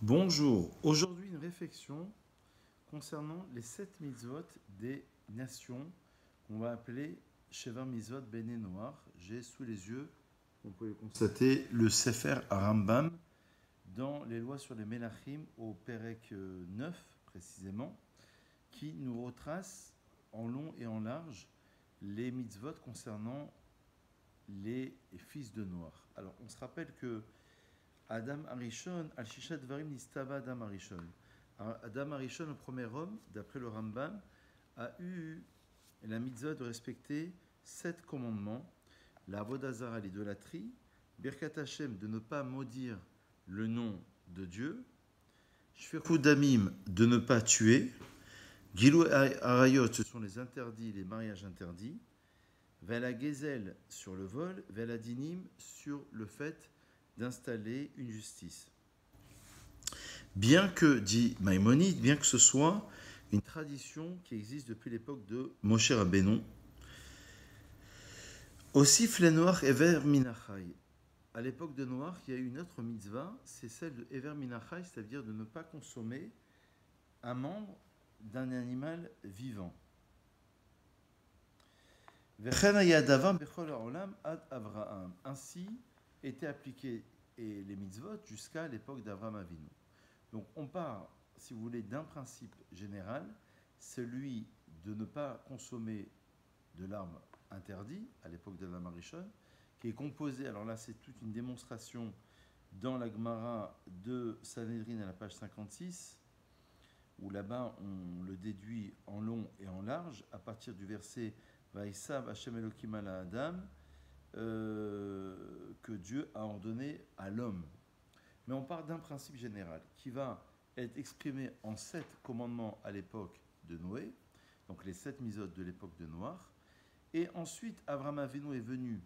Bonjour, aujourd'hui une réflexion concernant les 7 mitzvot des nations qu'on va appeler Shevar Mitzvot Bene Noach. J'ai sous les yeux, vous pouvez constater, le Sefer Rambam dans les lois sur les Melachim au Perek 9 précisément, qui nous retrace en long et en large les mitzvot concernant les fils de Noach. Alors on se rappelle que Adam Arishon, Al-Shishat Varim Nistava Adam Arishon. Adam Arishon, le premier homme, d'après le Rambam, a eu la mitzvah de respecter 7 commandements, la Vodazara, l'idolâtrie, Birkat Hashem, de ne pas maudire le nom de Dieu, Shfichut Damim, de ne pas tuer, Gilou Arayot, ce sont les interdits, les mariages interdits, Vela Gezel sur le vol, Vela Dinim sur le fait d'installer une justice. Bien que, dit Maïmonide, bien que ce soit une tradition qui existe depuis l'époque de Moshe Rabbeinu, aussi Flenoach Ever Minachai. À l'époque de Noach, il y a eu une autre mitzvah, c'est celle de Ever Minachai, c'est-à-dire de ne pas consommer un membre d'un animal vivant. Ainsi étaient appliqués les mitzvot jusqu'à l'époque d'Avraham Avinu. Donc on part, si vous voulez, d'un principe général, celui de ne pas consommer de l'arme interdite à l'époque d'Adam Arishon, qui est composé, alors là c'est toute une démonstration dans la Gemara de Sanhedrin à la page 56, où là-bas on le déduit en long et en large, à partir du verset Vaïsav Hashem Elohim ala Adam, que Dieu a ordonné à l'homme. Mais on part d'un principe général qui va être exprimé en 7 commandements à l'époque de Noé, donc les 7 mitzvot de l'époque de Noach. Et ensuite, Avraham Avinu est venu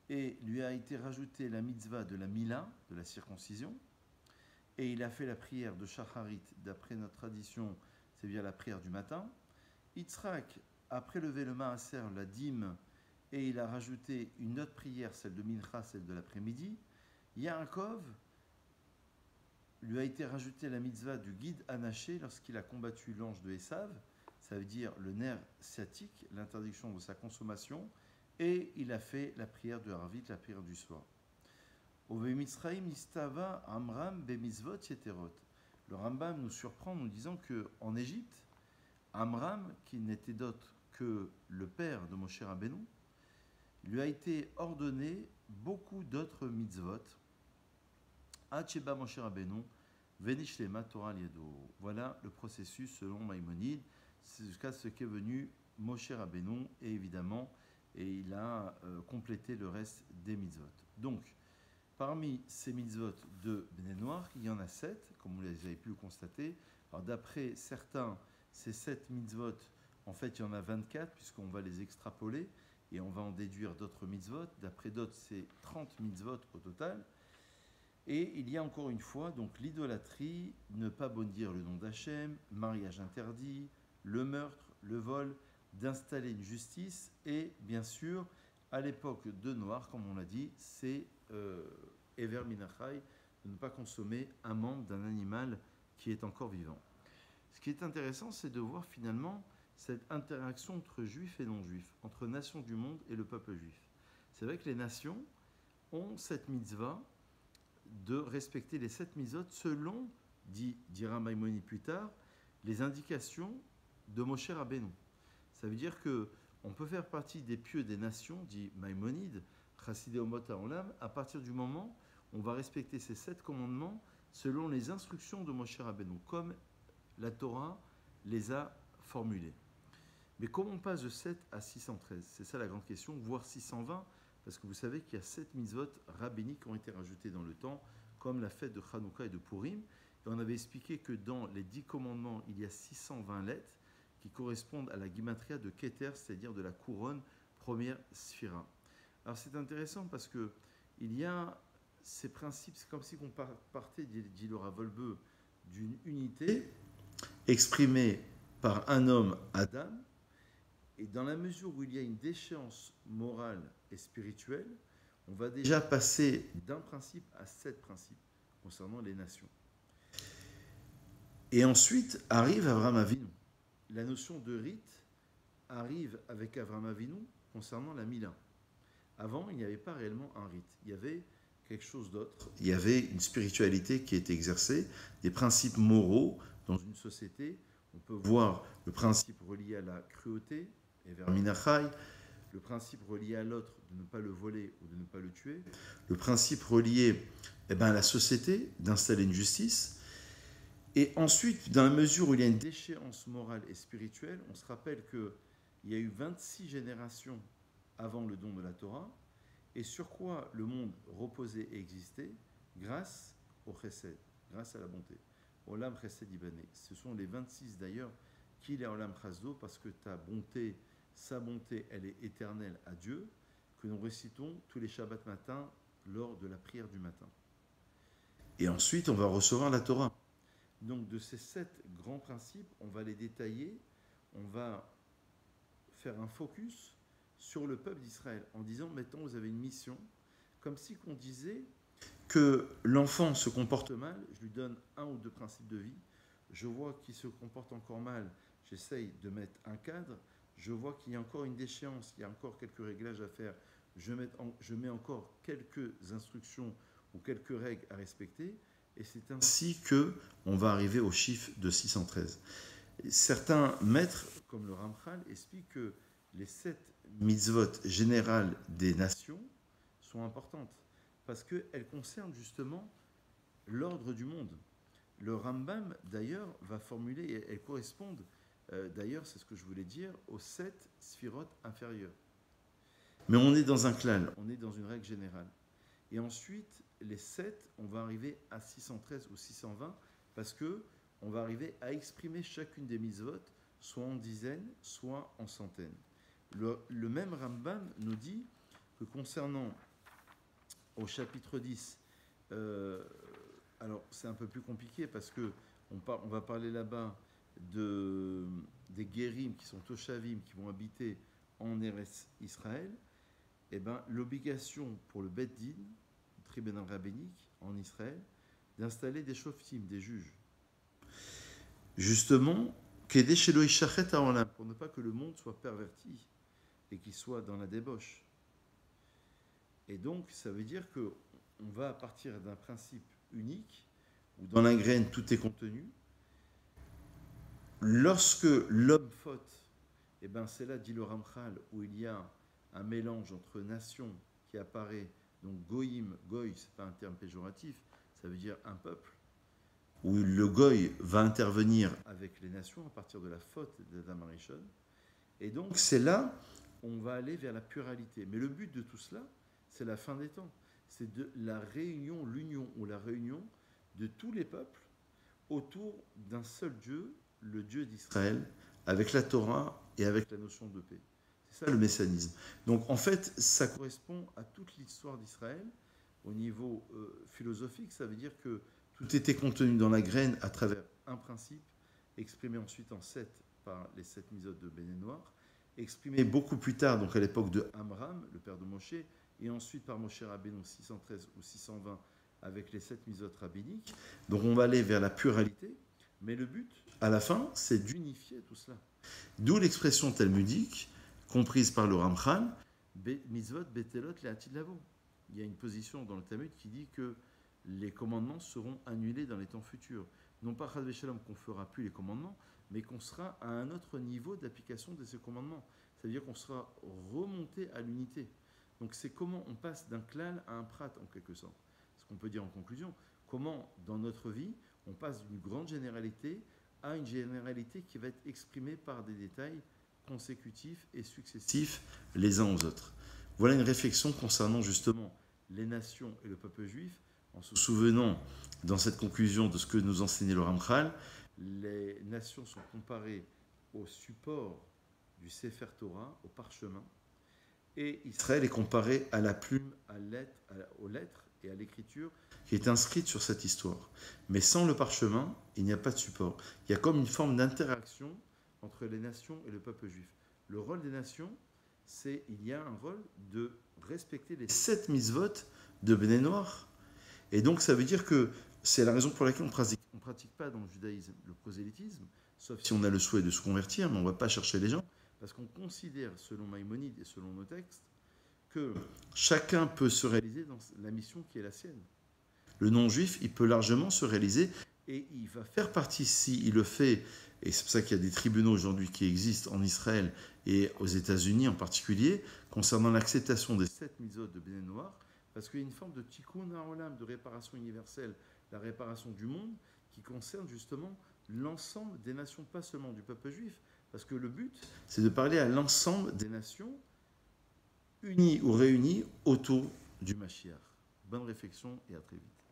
et lui a été rajouté la mitzvah de la Mila, de la circoncision. Et il a fait la prière de Shacharit, d'après notre tradition, c'est-à-dire la prière du matin. Yitzhak a prélevé le maaser, la dîme, et il a rajouté une autre prière, celle de Mincha, celle de l'après-midi. Yaakov lui a été rajouté la mitzvah du guide anaché lorsqu'il a combattu l'ange de Esav, ça veut dire le nerf sciatique, l'interdiction de sa consommation, et il a fait la prière de Harvit, la prière du soir. Le Rambam nous surprend en nous disant qu'en Égypte, Amram, qui n'était d'autre que le père de Moshe Rabbeinu, lui a été ordonné beaucoup d'autres mitzvot. Acheba Moshe Rabbeinu, Venishlema Torah Liedo. Voilà le processus selon Maïmonide, c'est jusqu'à ce qu'est venu Moshe Rabbeinu, et évidemment, et il a complété le reste des mitzvot. Donc, parmi ces mitzvot de Bnei Noach, il y en a 7, comme vous avez pu le constater. Alors, d'après certains, ces 7 mitzvot, en fait, il y en a 24, puisqu'on va les extrapoler, et on va en déduire d'autres mitzvot. D'après d'autres, c'est 30 mitzvot au total. Et il y a encore une fois, donc l'idolâtrie, ne pas maudire le nom d'Hachem, mariage interdit, le meurtre, le vol, d'installer une justice, et bien sûr, à l'époque de Noach, comme on l'a dit, c'est Ever Minachai, de ne pas consommer un membre d'un animal qui est encore vivant. Ce qui est intéressant, c'est de voir finalement cette interaction entre juifs et non-juifs, entre nations du monde et le peuple juif. C'est vrai que les nations ont cette mitzvah de respecter les 7 mitzvot selon, dira Maïmonide plus tard, les indications de Moshe Rabbeinu. Ça veut dire que on peut faire partie des pieux des nations, dit Maïmonide, Chassidé Omot Haolam, à partir du moment où on va respecter ces 7 commandements selon les instructions de Moshe Rabbeinu, comme la Torah les a formulées. Mais comment on passe de 7 à 613 ? C'est ça la grande question, voire 620, parce que vous savez qu'il y a 7 mitzvot rabbiniques qui ont été rajoutées dans le temps, comme la fête de Hanouka et de Purim. Et on avait expliqué que dans les 10 commandements, il y a 620 lettres qui correspondent à la gematria de Keter, c'est-à-dire de la couronne, première sphira. Alors c'est intéressant parce que il y a ces principes, c'est comme si on partait, dit Laura Volbeux, d'une unité exprimée par un homme, Adam, et dans la mesure où il y a une déchéance morale et spirituelle, on va déjà passer d'un principe à 7 principes concernant les nations. Et ensuite arrive Avraham Avinu. La notion de rite arrive avec Avraham Avinu concernant la Mila. Avant, il n'y avait pas réellement un rite. Il y avait quelque chose d'autre. Il y avait une spiritualité qui était exercée, des principes moraux dans une société. On peut voir le principe relié à la cruauté, et vers Minachai, le principe relié à l'autre de ne pas le voler ou de ne pas le tuer, le principe relié à la société d'installer une justice. Et ensuite, dans la mesure où il y a une déchéance morale et spirituelle, on se rappelle qu'il y a eu 26 générations avant le don de la Torah, et sur quoi le monde reposait et existait grâce au chesed, grâce à la bonté. Olam chesed ibané. Ce sont les 26 d'ailleurs qui est Olam chasdo, parce que ta bonté, sa bonté, elle est éternelle à Dieu, que nous récitons tous les Shabbats matins lors de la prière du matin. Et ensuite, on va recevoir la Torah. Donc de ces 7 grands principes, on va les détailler, on va faire un focus sur le peuple d'Israël, en disant, maintenant vous avez une mission, comme si on disait que l'enfant se comporte mal, je lui donne 1 ou 2 principes de vie, je vois qu'il se comporte encore mal, j'essaye de mettre un cadre, je vois qu'il y a encore une déchéance, il y a encore quelques réglages à faire, je mets encore quelques instructions ou quelques règles à respecter, et c'est ainsi qu'on va arriver au chiffre de 613. Certains maîtres, comme le Ramchal, expliquent que les 7 mitzvot générales des nations sont importantes parce qu'elles concernent justement l'ordre du monde. Le Rambam, d'ailleurs, va formuler, et elles correspondent, d'ailleurs, c'est ce que je voulais dire, aux 7 sphirotes inférieures. Mais on est dans un klal, on est dans une règle générale. Et ensuite, les 7, on va arriver à 613 ou 620 parce que on va arriver à exprimer chacune des mitzvot, soit en dizaines, soit en centaines. Le même Rambam nous dit que concernant au chapitre 10, alors c'est un peu plus compliqué parce que on va parler là-bas des guérim qui sont toshavim, qui vont habiter en Eretz Israël. Et l'obligation pour le Bet Din, le tribunal rabbinique en Israël, d'installer des shoftim, des juges. Justement, pour ne pas que le monde soit perverti et qu'il soit dans la débauche. Et donc, ça veut dire qu'on va partir d'un principe unique, où dans la graine tout est contenu. Lorsque l'homme faute, c'est là, dit le Ramchal, où il y a un mélange entre nations qui apparaît, donc goïm, goï, c'est pas un terme péjoratif, ça veut dire un peuple, où le goï va intervenir avec les nations à partir de la faute d'Adam Arishon. Et donc c'est là on va aller vers la pluralité. Mais le but de tout cela, c'est la fin des temps. C'est de la réunion, l'union ou la réunion de tous les peuples autour d'un seul Dieu, le Dieu d'Israël, avec la Torah et avec la notion de paix. C'est ça le messianisme. Donc en fait, ça correspond à toute l'histoire d'Israël. Au niveau philosophique, ça veut dire que tout était contenu dans la graine à travers un principe, exprimé ensuite en 7 par les 7 mitzvot de Béné Noir, exprimé beaucoup plus tard, donc à l'époque de Amram, le père de Moshe, et ensuite par Moshe Rabbeinu 613 ou 620 avec les 7 mitzvot rabbiniques. Donc on va aller vers la pluralité, mais le but, à la fin, c'est d'unifier tout cela. D'où l'expression talmudique, comprise par le Ramchal, mitzvot betelot le'atid lavo. Il y a une position dans le Talmud qui dit que les commandements seront annulés dans les temps futurs. Non pas chas v'shalom qu'on ne fera plus les commandements, mais qu'on sera à un autre niveau d'application de ces commandements. C'est-à-dire qu'on sera remonté à l'unité. Donc c'est comment on passe d'un klal à un prat en quelque sorte. Ce qu'on peut dire en conclusion, comment dans notre vie on passe d'une grande généralité à une généralité qui va être exprimée par des détails consécutifs et successifs les uns aux autres. Voilà une réflexion concernant justement les nations et le peuple juif, en se souvenant dans cette conclusion de ce que nous enseignait le Ramchal. Les nations sont comparées au support du Sefer Torah, au parchemin, et Israël est comparé à la plume, aux lettres et à l'écriture qui est inscrite sur cette histoire. Mais sans le parchemin, il n'y a pas de support. Il y a comme une forme d'interaction entre les nations et le peuple juif. Le rôle des nations, il y a un rôle de respecter les 7 mitzvot de Béné Noir. Et donc ça veut dire que c'est la raison pour laquelle on ne pratique pas dans le judaïsme le prosélytisme, sauf si on a le souhait de se convertir, mais on ne va pas chercher les gens, parce qu'on considère, selon Maïmonide et selon nos textes, que chacun peut se réaliser dans la mission qui est la sienne. Le non-juif, il peut largement se réaliser, et il va faire partie, s'il le fait, et c'est pour ça qu'il y a des tribunaux aujourd'hui qui existent en Israël et aux États-Unis en particulier, concernant l'acceptation des 7 mitzvot de Béné Noir, parce qu'il y a une forme de tikkun ha'olam, de réparation universelle, la réparation du monde, qui concerne justement l'ensemble des nations, pas seulement du peuple juif, parce que le but, c'est de parler à l'ensemble des nations unies ou réunies autour du Mashiach. Bonne réflexion et à très vite.